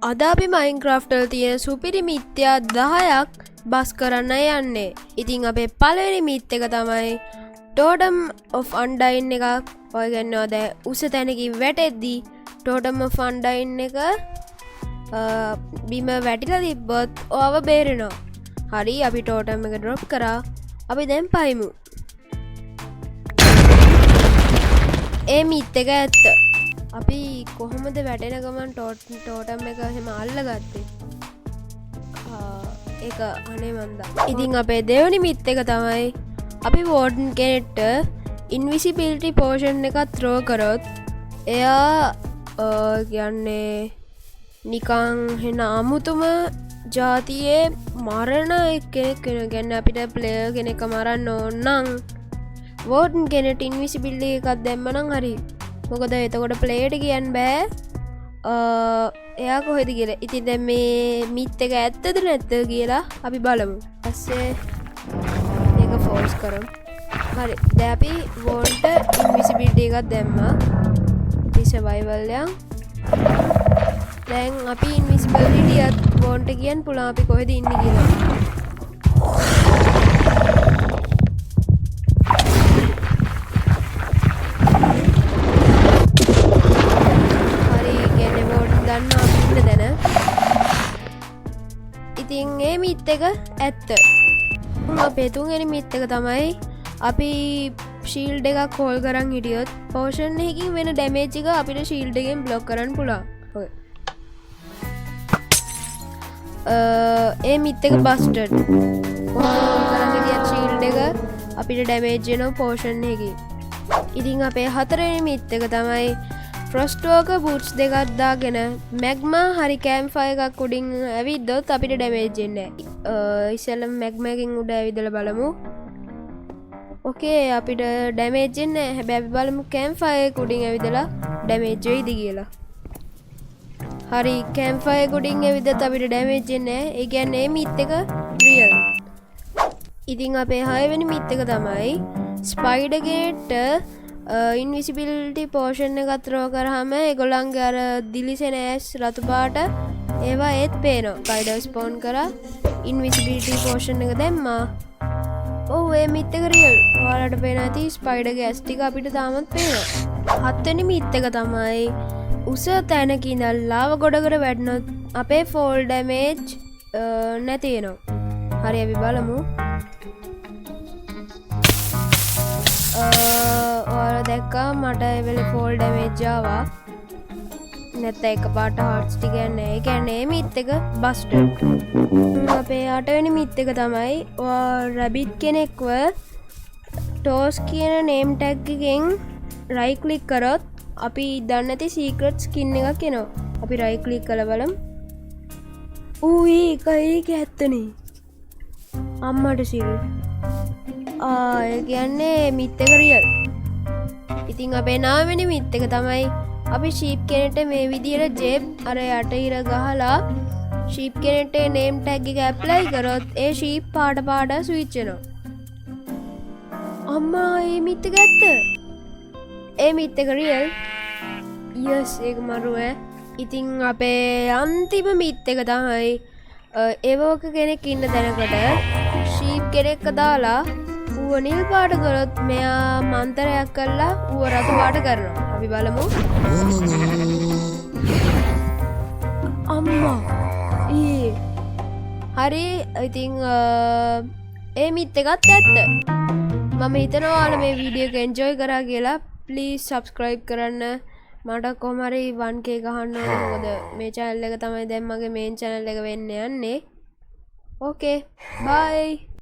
අද අපි මයින්ක්‍රාෆ්ටල් තියෙන සුපිරි මිත්‍යා 10ක් බස් කරන්න යන්නේ. ඉතින් අපේ පළවෙනි මිත් එක තමයි ටෝටම් ඔෆ් අන්ඩයින් එකක්. ඔය ගන්නවා දැන් උස තැනකින් වැටෙද්දී ටෝටම් ඔෆ් අන්ඩයින් එක බිම වැටිලා තිබ්බොත් ඔයව බේරෙනවා. හරි අපි ටෝටම් එක ඩ්‍රොප් කරා. අපි දැන් පයිමු. ඒ මිත් එක ඇත්ත. අපි කොහොමද වැටෙන ගමන් ටෝටම් එක හෙම අල්ල ගත්තේ ඒක අනේ මන්දා. ඉතින් අපේ දෙවනි මිත් එක තමයි අපි වෝඩන් කෙනෙට්ට ඉන්විසිබිලිටි පෝෂන් එකත් ත්‍රෝ කරොත් එයා කියන්නේ නිකං හෙන අමුතුම ජාතියේ මරණ කෙනෙක් කෙන ගැන්න අපිට ප්ලය කෙනෙක මරන්න ඕන්නං වෝඩන් කෙනෙට ඉන්විසිබිල්ලි එකත් දැම්මනං හරි. මොකද එතකොට ප්ලේට කියන්න බෑ එයා කොහෙද කියලා. ඉතින් දැන් මේ මිත් එක ඇත්තද නැත්ද කියලා අපි බලමු. පස්සේ ඒක ෆෝල්ස් කරමු. හරි දැන් අපි වෝන්ට ඉන්විසිබිලිටි එකක් දැම්මා. අපි සර්වයිවල් යන්. දැන් අපි ඉන්විසිබිලිටියත් වෝන්ට කියන්න පුළුවන් අපි කොහෙද ඉන්නේ කියලා. ඉතින් ඒ මිත් එක ඇත්ත. අපේ තුන්වෙනි මිත් එක තමයි අපි ශීල්ඩ එකක් කෝල් කරන් හිටියොත් පෝෂන් එකකින් වෙන ඩැමේජ් එක අපිට ශීල්ඩ් එකෙන් බ්ලොක් කරන්න පුළුවන්. ඒ මිත් එක බස්ටඩ්. කෝල් කරන් හිටියත් ශීල්ඩ් එක අපිට ඩැමේජ් වෙනවා පෝෂන් එකකින්. ඉතින් අපේ හතරවෙනි මිත් එක තමයි ෆ්‍රොස්ටෝක බූට්ස් දෙකක් දාගෙන මැග්මා හරි කෑම්ෆය එකක් උඩින් ඇවිද්දොත් අපිට ඩැමේජ් වෙන්නේ නැහැ. ඉස්සෙල්ලම මැග්මාකින් උඩ ඇවිදලා බලමු. ඕකේ අපිට ඩැමේජ් වෙන්නේ නැහැ. හැබැයි අපි බලමු කෑම්ෆය එක උඩින් ඇවිදලා ඩැමේජ් වෙයිද කියලා. හරි කෑම්ෆය එක උඩින් ඇවිද්දත් අපිට ඩැමේජ් වෙන්නේ නැහැ. ඒ කියන්නේ මේ මිත් එක රියල්. ඉතින් අපේ 6 වෙනි මිත් එක තමයි ස්පයිඩර් ගේට් ඉන්විසිබිලිටි පෝෂන් එකත් රෝ කරහම එගොලන්ගේ අර දිලිසෙන ඇස් රතු පාට ඒවා ඒත් පේනවා. ස්පයිඩර් ස්පෝන් කරා ඉන්විසිබිලිටි පෝෂන් එක දැම්මා. ඔව් ඒ මිත් එක රියල්. ඔයාලට පේන ඇති ස්පයිඩර්ගේ ඇස් ටික අපිට තාමත් පේනවා. හත්වෙනි මිත් එක තමයි උස තැනක ඉඳන් ලාව ගොඩකට වැටුනොත් අපේ ෆෝල් ඩැමේජ් නැති වෙනවා. හරි අපි බලමු. ඔයාලා දැක්කා මට ඒ වෙලේ ෆෝල් ඩැමේජ් ආවා. නැත්නම් එකපාරට හાર્ට්ස් ටික යන්නේ. ඒ කියන්නේ මේ මිත් එක බස්ටඩ්. අපේ 8 වෙනි මිත් එක තමයි රැබිට් කෙනෙක්ව ටෝස් කියන නේම් ටැග් එකෙන් රයිට් ක්ලික් කරොත් අපි දන්නේ නැති සීක්‍රට් ස්කින් එකක් එනවා. අපි රයිට් ක්ලික් කරලා බලමු. ඒක ඇත්තනේ. අම්මට සිල්. ඒ කියන්නේ මිත් එක රියල්. ඉතින් අපේ 9 වෙනි මිත් එක තමයි අපි ෂීප් කෙනෙක්ට මේ විදියට ජෙබ් අර යට ඉර ගහලා ෂීප් කෙනෙක්ට නේම් ටැග් එක ඇප්ලයි කරොත් ඒ ෂීප් පාට ස්විච් වෙනවා. අම්මා මේ මිත් එක ඇත්ත. ඒ මිත් එක රියල්. යස් ඒක මරුවේ. ඉතින් අපේ අන්තිම මිත් එක තමයි එවෝක කෙනෙක් ඉන්න තැනකට ෂීප් කෙනෙක්ව දාලා ඌව නිල් පාට කරොත් මෙයා මන්තරයක් කරලා ඌව රතු පාට කරනවා. අපි බලමු. අම්මා හරි. ඉතින් ඒ මිත් එකත් ඇත්ත. මම හිතනවා ඔයාලා මේ වීඩියෝ එක එන්ජොයි කරා කියලා. ප්ලීස් සබ්ස්ක්‍රයිබ් කරන්න. මට කොහොම හරි 1k ගහන්න ඕනේ. මොකද මේ channel එක තමයි දැන් මගේ මේන් channel එක වෙන්න යන්නේ. ඕකේ බයි.